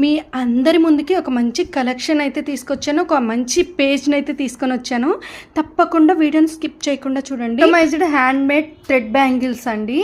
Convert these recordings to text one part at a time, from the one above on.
మీ అందరి ముందుకి ఒక మంచి కలెక్షన్ అయితే తీసుకొచ్చాను, ఒక మంచి పేజ్ని అయితే తీసుకొని వచ్చాను. తప్పకుండా వీడియోని స్కిప్ చేయకుండా చూడండి. Customized hand made thread bangles అండి.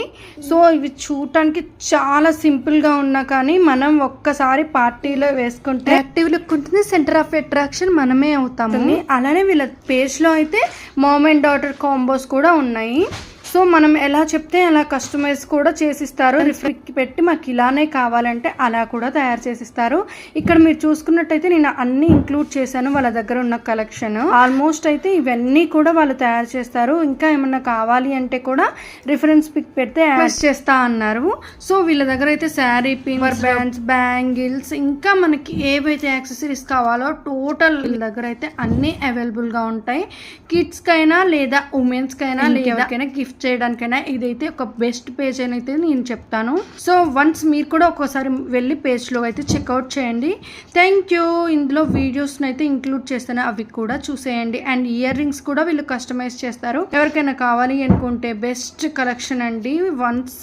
సో ఇవి చూడటానికి చాలా సింపుల్గా ఉన్నా కానీ మనం ఒక్కసారి పార్టీలో వేసుకుంటే యాక్టివ్ లుక్ ఉంటుంది, సెంటర్ ఆఫ్ అట్రాక్షన్ మనమే అవుతాము. అలానే వీళ్ళ పేజ్లో అయితే మామ్ అండ్ డాటర్ కాంబోస్ కూడా ఉన్నాయి. సో మనం ఎలా చెప్తే అలా కస్టమైజ్ కూడా చేసిస్తారు. రిఫ్రిక్కి పెట్టి మాకు ఇలానే కావాలంటే అలా కూడా తయారు చేసిస్తారు. ఇక్కడ మీరు చూసుకున్నట్టయితే నేను అన్ని ఇంక్లూడ్ చేశాను వాళ్ళ దగ్గర ఉన్న కలెక్షన్. ఆల్మోస్ట్ అయితే ఇవన్నీ కూడా వాళ్ళు తయారు చేస్తారు. ఇంకా ఏమన్నా కావాలి అంటే కూడా రిఫరెన్స్ పిక్ పెడితే యాడ్ చేస్తా అన్నారు. సో వీళ్ళ దగ్గర అయితే శారీ పిన్స్, బ్యాండ్స్, బ్యాంగిల్స్, ఇంకా మనకి ఏవైతే యాక్సెసరీస్ కావాలో టోటల్ వీళ్ళ దగ్గర అయితే అన్ని అవైలబుల్గా ఉంటాయి. కిడ్స్కైనా లేదా ఉమెన్స్కైనా లేదా ఎవరికైనా గిఫ్ట్ చేయడానికైనా ఇదైతే ఒక బెస్ట్ పేజ్ అని అయితే నేను చెప్తాను. సో వన్స్ మీరు కూడా ఒక్కోసారి వెళ్ళి పేజ్లో అయితే చెక్అవుట్ చేయండి. Thank you. ఇందులో వీడియోస్ని అయితే ఇంక్లూడ్ చేస్తాను, అవి కూడా చూసేయండి. అండ్ ఇయర్ రింగ్స్ కూడా వీళ్ళు కస్టమైజ్ చేస్తారు. ఎవరికైనా కావాలి అనుకుంటే బెస్ట్ కలెక్షన్ అండి. వన్స్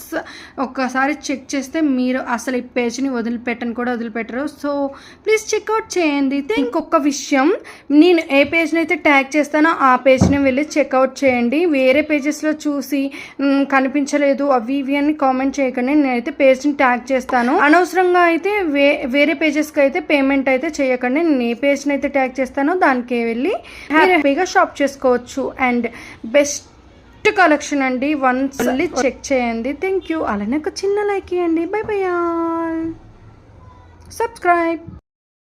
ఒక్కసారి చెక్ చేస్తే మీరు అసలు ఈ పేజ్ని వదిలిపెట్టరు. సో ప్లీజ్ చెక్అవుట్ చేయండి. ఇంకొక విషయం, నేను ఏ పేజ్ని అయితే ట్యాగ్ చేస్తానో ఆ పేజ్ని వెళ్ళి చెక్అవుట్ చేయండి. వేరే పేజెస్లో చూసి కనిపించలేదు అవి ఇవి అని కామెంట్ చేయకండి. నేనైతే పేజ్ని ట్యాగ్ చేస్తాను. అనవసరంగా అయితే వేరే పేజెస్కి అయితే పేమెంట్ అయితే చేయకండి. నేను ఏ పేజ్ని అయితే ట్యాగ్ చేస్తానో దానికి వెళ్ళి హ్యాపీగా షాప్ చేసుకోవచ్చు. అండ్ బెస్ట్ కలెక్షన్ అండి. వన్స్ వెళ్ళి చెక్ చేయండి. Thank you. అలానే ఒక చిన్న లైక్ ఇవ్వండి. By by all. సబ్స్క్రైబ్.